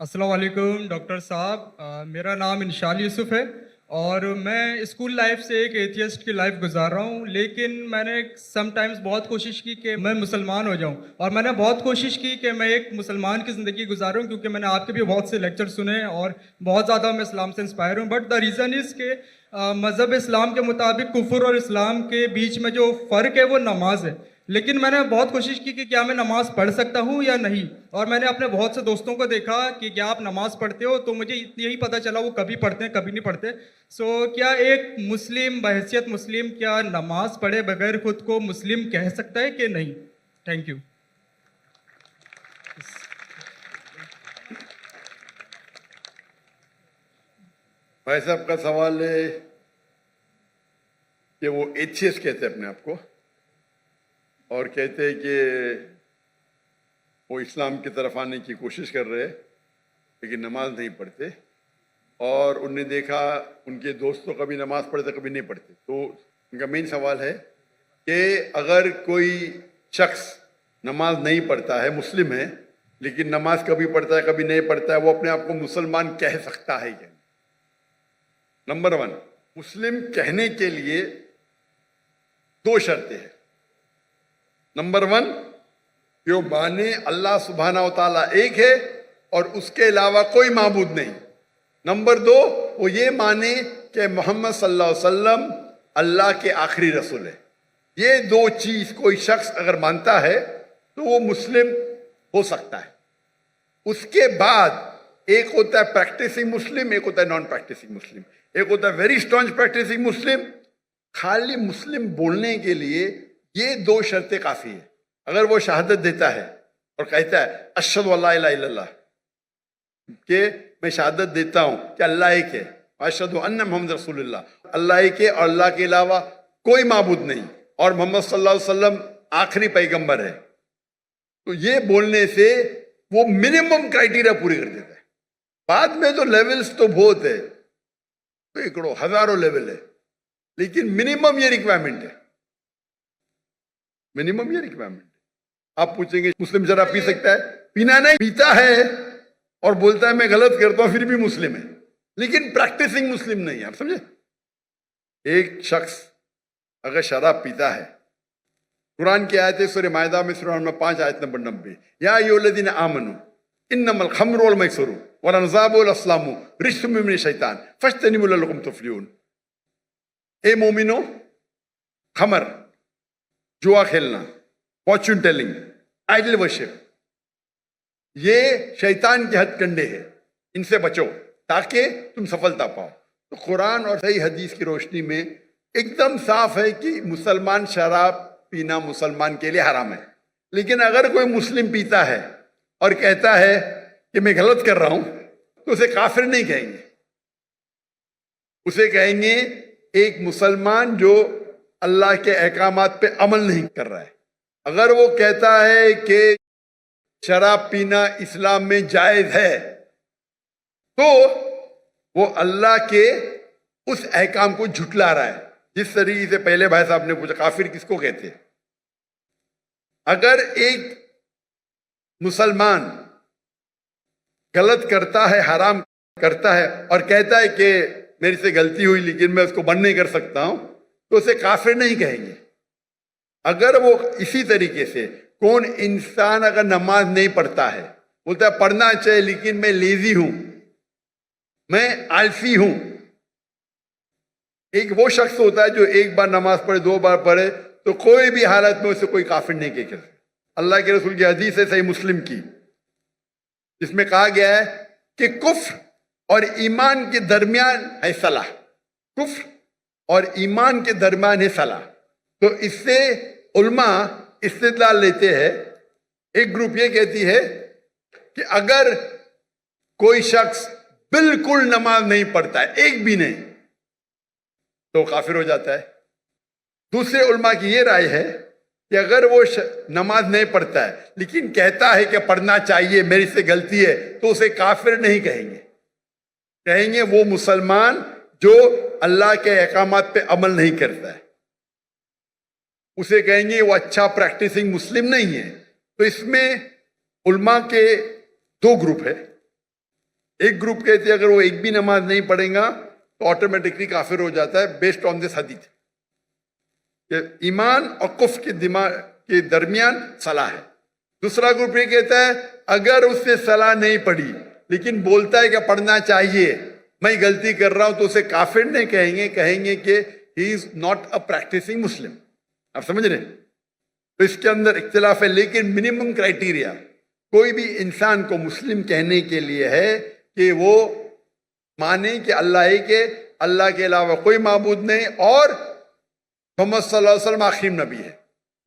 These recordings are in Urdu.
السلام علیکم ڈاکٹر صاحب، میرا نام انشال یوسف ہے اور میں اسکول لائف سے ایک ایتھیسٹ کی لائف گزار رہا ہوں، لیکن میں نے سم ٹائمز بہت کوشش کی کہ میں مسلمان ہو جاؤں، اور میں نے بہت کوشش کی کہ میں ایک مسلمان کی زندگی گزاروں، کیونکہ میں نے آپ کے بھی بہت سے لیکچر سنے اور بہت زیادہ میں اسلام سے انسپائر ہوں. بٹ دا ریزن از کہ مذہب اسلام کے مطابق کفر اور اسلام کے بیچ میں جو فرق ہے وہ نماز ہے. لیکن میں نے بہت کوشش کی کہ کیا میں نماز پڑھ سکتا ہوں یا نہیں، اور میں نے اپنے بہت سے دوستوں کو دیکھا کہ کیا آپ نماز پڑھتے ہو، تو مجھے یہی پتہ چلا وہ کبھی پڑھتے ہیں کبھی نہیں پڑھتے. سو کیا ایک مسلم بحیثیت مسلم کیا نماز پڑھے بغیر خود کو مسلم کہہ سکتا ہے کہ نہیں؟ Thank you. بھائی صاحب کا سوال ہے کہ وہ ایتھیسٹ کہتے ہیں اپنے آپ کو، اور کہتے ہیں کہ وہ اسلام کی طرف آنے کی کوشش کر رہے لیکن نماز نہیں پڑھتے، اور انہوں نے دیکھا ان کے دوست تو کبھی نماز پڑھتے کبھی نہیں پڑھتے. تو ان کا مین سوال ہے کہ اگر کوئی شخص نماز نہیں پڑھتا ہے، مسلم ہے، لیکن نماز کبھی پڑھتا ہے کبھی نہیں پڑھتا ہے، وہ اپنے آپ کو مسلمان کہہ سکتا ہے کیا؟ نمبر 1، مسلم کہنے کے لیے 2 شرطیں ہیں. نمبر 1، کہ وہ مانے اللہ سبحانہ و تعالیٰ ایک ہے اور اس کے علاوہ کوئی معبود نہیں. نمبر 2، وہ یہ مانے کہ محمد صلی اللہ علیہ وسلم اللہ کے آخری رسول ہے. یہ 2 چیز کوئی شخص اگر مانتا ہے تو وہ مسلم ہو سکتا ہے. اس کے بعد ایک ہوتا ہے پریکٹسنگ مسلم، ایک ہوتا ہے نان پریکٹسنگ مسلم. ایک ہوتا ہے ویری اسٹانچ پریکٹسنگ مسلم. خالی مسلم بولنے کے لیے یہ 2 شرطیں کافی ہیں. اگر وہ شہادت دیتا ہے اور کہتا ہے اشہد ان لا الہ الا اللہ، کہ میں شہادت دیتا ہوں کہ اللہ ایک ہے، اشہد ان محمد رسول اللہ، اللہ ایک ہے اور اللہ کے علاوہ کوئی معبود نہیں، اور محمد صلی اللہ علیہ وسلم آخری پیغمبر ہے، تو یہ بولنے سے وہ منیمم کرائٹیریا پوری کر دیتا ہے. بعد میں تو لیولز تو بہت ہے، ایکڑوں ہزاروں لیول ہے، لیکن منیمم یہ ریکوائرمنٹ ہے. منیمم یہ ریکوائرمنٹ ہے. آپ پوچھیں گے مسلم شراب پی سکتا ہے؟ پینا نہیں، پیتا ہے اور بولتا ہے میں غلط کرتا ہوں، پھر بھی مسلم ہے، لیکن پریکٹسنگ مسلم نہیں ہے. آپ سمجھے؟ ایک شخص اگر شراب پیتا ہے، قرآن کی آیت ہے سورہ مائدہ میں سورہ نمبر 5 آیت نمبر 90، یا ایھا الذین آمنوا انما الخمر والمیسر والانصاب والازلام رجس من الشیطان فاجتنبوہ لعلکم تفلحون. اے مومنو، خمر، جوا کھیلنا، فارچون ٹیلنگ، آئیڈل ورشپ، یہ شیطان کے ہتھ کنڈے ہیں، ان سے بچو تاکہ تم سفلتا پاؤ. تو قرآن اور صحیح حدیث کی روشنی میں ایک دم صاف ہے کہ مسلمان شراب پینا مسلمان کے لیے حرام ہے. لیکن اگر کوئی مسلم پیتا ہے اور کہتا ہے کہ میں غلط کر رہا ہوں، تو اسے کافر نہیں کہیں گے، اسے کہیں گے ایک مسلمان جو اللہ کے احکامات پہ عمل نہیں کر رہا ہے. اگر وہ کہتا ہے کہ شراب پینا اسلام میں جائز ہے، تو وہ اللہ کے اس احکام کو جھٹلا رہا ہے. جس طریقے سے پہلے بھائی صاحب نے پوچھا کافر کس کو کہتے ہیں. اگر ایک مسلمان غلط کرتا ہے، حرام کرتا ہے، اور کہتا ہے کہ میری سے غلطی ہوئی لیکن میں اس کو بند نہیں کر سکتا ہوں، تو اسے کافر نہیں کہیں گے. اگر وہ اسی طریقے سے کون انسان اگر نماز نہیں پڑھتا ہے، بولتا ہے پڑھنا چاہیے لیکن میں لیزی ہوں، میں آلسی ہوں، ایک وہ شخص ہوتا ہے جو ایک بار نماز پڑھے، 2 بار پڑھے، تو کوئی بھی حالت میں اسے کوئی کافر نہیں کہہ سکتا. اللہ کے رسول کی حدیث ہے صحیح مسلم کی، جس میں کہا گیا ہے کہ کفر اور ایمان کے درمیان ہے صلاح. کفر اور ایمان کے درمیان ہے صلاح. تو اس سے علماء استدلال لیتے ہیں. ایک گروپ یہ کہتی ہے کہ اگر کوئی شخص بالکل نماز نہیں پڑھتا ہے، ایک بھی نہیں، تو کافر ہو جاتا ہے. دوسرے علماء کی یہ رائے ہے کہ اگر وہ نماز نہیں پڑھتا ہے لیکن کہتا ہے کہ پڑھنا چاہیے، میری سے غلطی ہے، تو اسے کافر نہیں کہیں گے. کہیں گے وہ مسلمان جو اللہ کے احکامات پہ عمل نہیں کرتا ہے. اسے کہیں گے وہ اچھا پریکٹسنگ مسلم نہیں ہے. تو اس میں علماء کے 2 گروپ ہے. ایک گروپ کہتے ہیں اگر وہ ایک بھی نماز نہیں پڑھیں گا تو آٹومیٹکلی کافر ہو جاتا ہے بیسڈ آن دس حدیث کہ ایمان اور کفر کے دماغ کے درمیان صلاح ہے. دوسرا گروپ یہ کہتا ہے اگر اس نے صلاح نہیں پڑھی لیکن بولتا ہے کہ پڑھنا چاہیے, میں غلطی کر رہا ہوں, تو اسے کافر نہیں کہیں گے, کہیں گے کہ ہی از ناٹ اے پریکٹسنگ مسلم. آپ سمجھ رہے ہیں؟ تو اس کے اندر اختلاف ہے, لیکن منیمم کرائٹیریا کوئی بھی انسان کو مسلم کہنے کے لیے ہے کہ وہ مانے کہ اللہ ایک ہے, اللہ کے علاوہ کوئی معبود نہیں, اور محمد صلی اللہ علیہ وسلم آخری نبی ہے.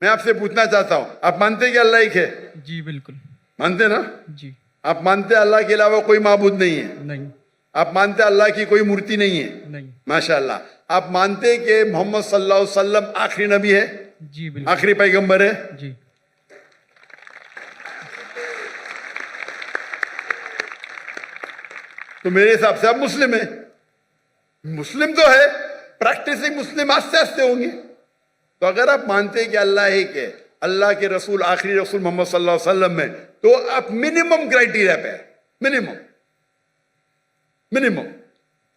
میں آپ سے پوچھنا چاہتا ہوں, آپ مانتے ہیں کہ اللہ ایک ہے؟ جی بالکل مانتے نا؟ جی. آپ مانتے ہیں اللہ کے علاوہ کوئی معبود نہیں ہے؟ نہیں. آپ مانتے ہیں اللہ کی کوئی مورتی نہیں ہے؟ نہیں. ماشاء اللہ. آپ مانتے ہیں کہ محمد صلی اللہ علیہ وسلم آخری نبی ہے؟ جی بالکل. آخری پیغمبر ہے؟ جی. تو میرے حساب سے آپ مسلم ہیں. مسلم تو ہے, پریکٹسنگ مسلم آستے آستے ہوں گے. تو اگر آپ مانتے ہیں کہ اللہ ایک ہے, اللہ کے رسول آخری رسول محمد صلی اللہ علیہ وسلم ہے, تو آپ منیمم کرائٹیریا پہ,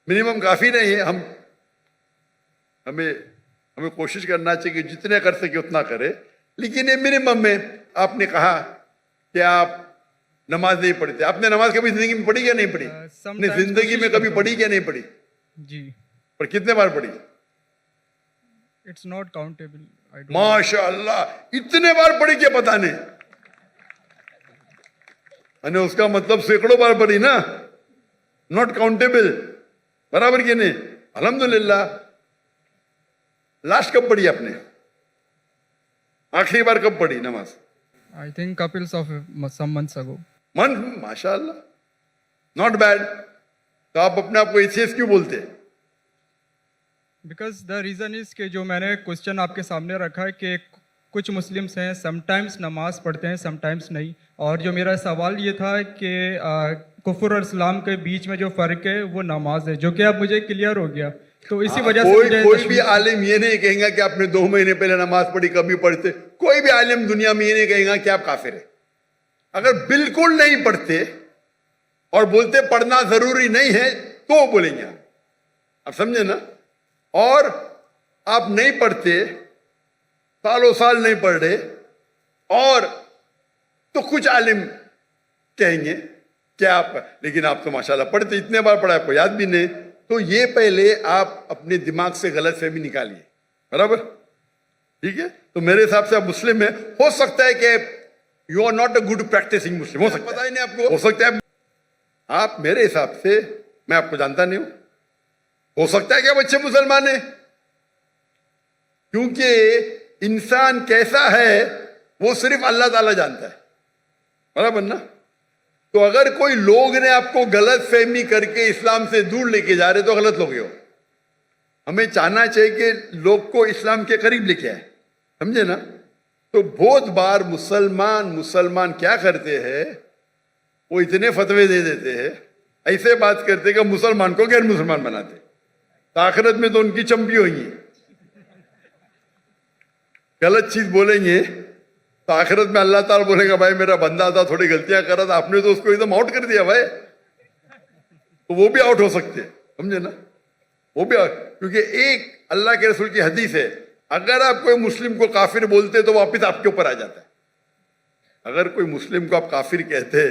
منیمم کافی نہیں ہے. ہمیں کوشش کرنا چاہیے کہ جتنے کر سکے اتنا کرے, لیکن یہ منیمم میں. آپ نے کہا کہ آپ نماز نہیں پڑھتے. آپ نے نماز کبھی زندگی میں پڑھی یا نہیں پڑھی؟ اپنی زندگی میں کبھی پڑھی کیا نہیں پڑھی؟ جی. پر کتنے بار پڑھی؟ It's not countable. ماشاء اللہ, اتنے بار پڑھی کیا پتہ نہیں. یعنی اس کا مطلب سینکڑوں بار پڑھی نا, ناٹ کاؤنٹیبل. برابر کی نہیں؟ الحمدللہ. لاسٹ کب پڑھی آپ نے؟ آخری بار کب پڑھی نماز؟ I think couples of some months ago. ماشاء اللہ, ناٹ بیڈ. تو آپ اپنے آپ کو ایتھیسٹ کیوں بولتے ہیں؟ Because the reason is کہ جو میں نے کوشچن آپ کے سامنے رکھا ہے کہ کچھ مسلمس ہیں سم ٹائمس نماز پڑھتے ہیں سم ٹائمس نہیں, اور جو میرا سوال یہ تھا کہ کفر اور اسلام کے بیچ میں جو فرق ہے وہ نماز ہے, جو کہ اب مجھے کلیئر ہو گیا. تو اسی وجہ سے کوئی بھی عالم یہ نہیں کہیں گا کہ آپ نے 2 مہینے پہلے نماز پڑھی, کبھی پڑھتے. کوئی بھی عالم دنیا میں یہ نہیں کہیں گا کہ آپ کافر ہیں. اگر بالکل نہیں پڑھتے اور بولتے پڑھنا ضروری نہیں ہے تو بولیں گے آپ سمجھے نا. اور آپ نہیں پڑھتے, سالوں سال نہیں پڑھ رہے, اور تو کچھ عالم کہیں گے کہ آپ, لیکن آپ تو ماشاءاللہ پڑھتے, اتنے بار پڑھا آپ کو یاد بھی نہیں. تو یہ پہلے آپ اپنے دماغ سے غلط فہمی نکالیے. برابر؟ ٹھیک ہے. تو میرے حساب سے آپ مسلم ہیں. ہو سکتا ہے کہ you are not a good practicing Muslim, ہو سکتا ہے. نہیں آپ کو ہو سکتا ہے آپ, میرے حساب سے, میں آپ کو جانتا نہیں ہوں, ہو سکتا ہے کہ آپ اچھے مسلمان ہیں, کیونکہ انسان کیسا ہے وہ صرف اللہ تعالیٰ جانتا ہے. برابر نا؟ تو اگر کوئی لوگ نے آپ کو غلط فہمی کر کے اسلام سے دور لے کے جا رہے تو غلط لوگ ہو. ہمیں چاہنا چاہیے کہ لوگ کو اسلام کے قریب لے کے آئے. سمجھے نا؟ تو بہت بار مسلمان کیا کرتے ہیں, وہ اتنے فتوے دے دیتے ہیں, ایسے بات کرتے کہ مسلمان کو غیر مسلمان بناتے. آخرت میں تو ان کی چمپی ہوئی ہیں. غلط چیز بولیں گے تو آخرت میں اللہ تعالیٰ بولے گا بھائی میرا بندہ تھا, تھوڑی غلطیاں کر رہا تھا, آپ نے تو اس کو ایک دم آؤٹ کر دیا بھائی. تو وہ بھی آؤٹ ہو سکتے ہیں. سمجھے نا؟ وہ بھی آؤٹ, کیونکہ ایک اللہ کے رسول کی حدیث ہے, اگر آپ کوئی مسلم کو کافر بولتے تو واپس آپ کے اوپر آ جاتا ہے. اگر کوئی مسلم کو آپ کافر کہتے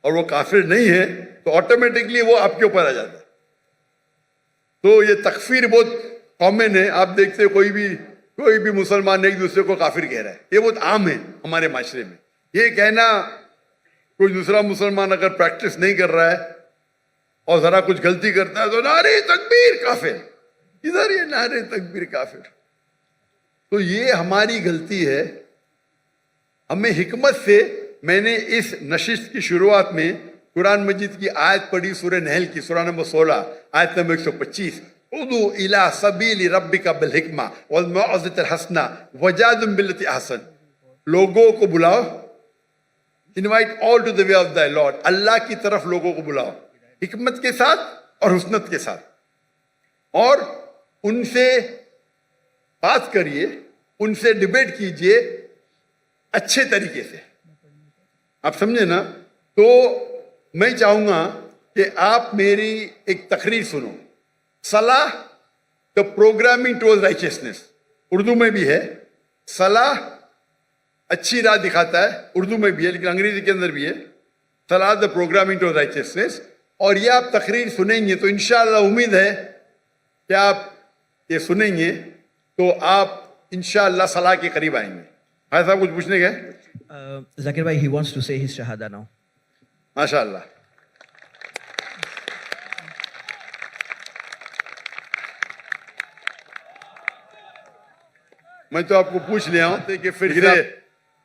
اور وہ کافر نہیں ہے تو آٹومیٹکلی وہ آپ کے اوپر آ جاتا ہے. تو یہ تکفیر بہت کامن ہے. آپ دیکھتے کوئی بھی مسلمان ایک دوسرے کو کافر کہہ رہا ہے, یہ بہت عام ہے ہمارے معاشرے میں. یہ کہنا کوئی دوسرا مسلمان اگر پریکٹس نہیں کر رہا ہے اور ذرا کچھ غلطی کرتا ہے تو نعرے تکبیر کافر, ادھر یہ نعرے تکبیر کافر. تو یہ ہماری غلطی ہے. ہمیں حکمت سے, میں نے اس نشست کی شروعات میں قرآن مجید کی آیت پڑھی, سورہ نحل کی, سورہ نمبر 16 آیت نمبر 125, ادعو الی سبیل ربک بالحکمہ والموعظۃ الحسنہ وجادلہم باللتی احسن. لوگوں کو بلاؤ, invite all to the way of the lord, اللہ کی طرف لوگوں کو بلاؤ حکمت کے ساتھ اور حسنت کے ساتھ, اور ان سے بات کریے, ان سے ڈیبیٹ کیجئے اچھے طریقے سے. آپ سمجھے نا؟ تو میں چاہوں گا کہ آپ میری ایک تقریر سنو. صلاح دا پروگرامنگ ٹوورڈ رائچسنس، اردو میں بھی ہے. صلاح اچھی راہ دکھاتا ہے، اردو میں بھی ہے لیکن انگریزی کے اندر بھی ہے. صلاح دا پروگرامنگ ٹوورڈ رائچسنس. اور یہ آپ تقریر سنیں گے تو انشاءاللہ امید ہے کہ آپ یہ سنیں گے تو آپ انشاءاللہ صلاح کے قریب آئیں گے. بھائی صاحب کچھ پوچھنے گئے؟ Zakir bhai, he wants to say his shahada now. ماشاء اللہ. میں تو آپ کو پوچھ لیا ہوں کہ پھر سے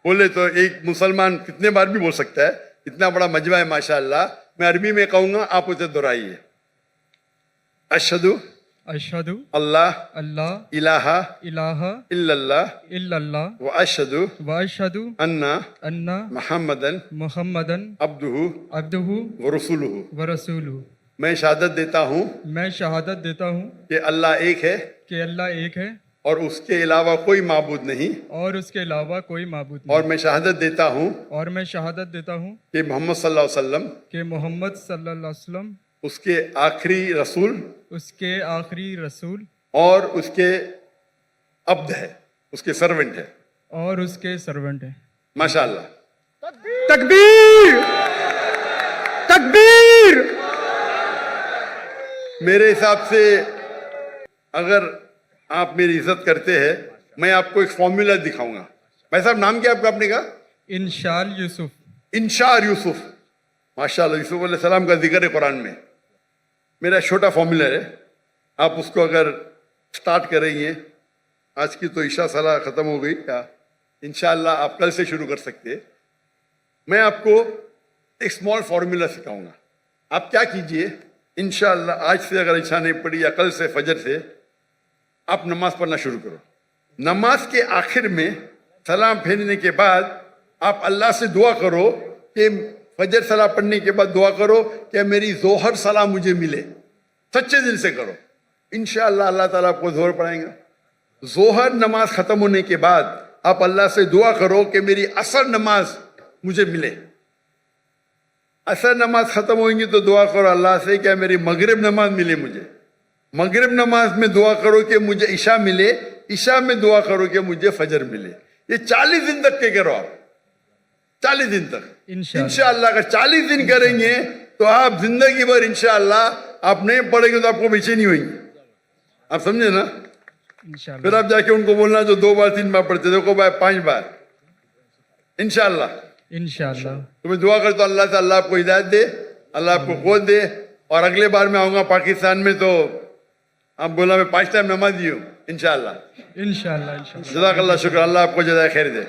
بولے تو ایک مسلمان کتنے بار بھی بول سکتا ہے. اتنا بڑا مجمع ہے ماشاء اللہ. میں عربی میں کہوں گا، آپ اسے دہرائیے. اشہدو اشہدو اللہ اللہ الہ الہ الا اللہ الا اللہ و اشہدو واشہدو انا ان محمدن محمدن عبدہ عبدہ ورسولہ. ورسولہ. میں شہادت دیتا ہوں میں شہادت دیتا ہوں کہ اللہ ایک ہے کہ اللہ ایک ہے اور اس کے علاوہ کوئی معبود نہیں. اور اس کے علاوہ کوئی معبود اور نہیں. میں شہادت دیتا ہوں اور میں شہادت دیتا ہوں کہ محمد صلی اللہ علیہ وسلم کہ محمد صلی اللہ علیہ وسلم اس کے آخری رسول اس کے آخری رسول اور اس کے عبد ہے، اس کے سرونٹ ہے. اور اس کے سرونٹ ہیں. ماشاء اللہ. تکبیر تکبیر. میرے حساب سے اگر آپ میری عزت کرتے ہیں میں آپ کو ایک فارمولا دکھاؤں گا. بھائی صاحب نام کیا آپ نے کہا؟ انشال یوسف. انشار یوسف. ماشاء اللہ. یوسف علیہ السلام کا ذکر ہے قرآن میں. میرا چھوٹا فارمولا ہے، آپ اس کو اگر سٹارٹ کریں گے، آج کی تو عشاء صلاح ختم ہو گئی کیا، انشاءاللہ آپ کل سے شروع کر سکتے. میں آپ کو ایک اسمال فارمولا سکھاؤں گا. آپ کیا کیجئے، انشاءاللہ آج سے اگر عشاء نہیں پڑھی یا کل سے فجر سے آپ نماز پڑھنا شروع کرو. نماز کے آخر میں سلام پھیرنے کے بعد آپ اللہ سے دعا کرو کہ فجر صلاح پڑھنے کے بعد دعا کرو کہ میری ظہر صلاح مجھے ملے. سچے دل سے کرو، انشاءاللہ اللہ تعالیٰ آپ کو ظہر پڑھائیں گا. ظہر نماز ختم ہونے کے بعد آپ اللہ سے دعا کرو کہ میری عصر نماز مجھے ملے. عصر نماز ختم ہوئیں گی تو دعا کرو اللہ سے کہ میری مغرب نماز ملے مجھے. مغرب نماز میں دعا کرو کہ مجھے عشاء ملے. عشاء میں دعا کرو کہ مجھے فجر ملے. یہ 40 دن تک کے کرو آپ، 40 دن تک انشاءاللہ. اگر 40 دن کریں گے تو آپ زندگی بھر انشاءاللہ آپ نہیں پڑھیں گے تو آپ کو بے چینی ہوئیں گی. آپ سمجھے نا؟ انشاءاللہ. پھر آپ جا کے ان کو بولنا جو 2 بار 3 بار پڑھتے دیکھو بھائی 5 بار انشاءاللہ. انشاءاللہ. تو میں دعا کرتا ہوں اللہ سے اللہ آپ کو ہدایت دے، اللہ آپ کو قوت دے. اور اگلے بار میں آؤں گا پاکستان میں تو آپ بولا میں 5 ٹائم نمازی ہوں انشاءاللہ. انشاءاللہ. انشاءاللہ. جزاک اللہ، شکر. اللہ آپ کو جزائے خیر دے.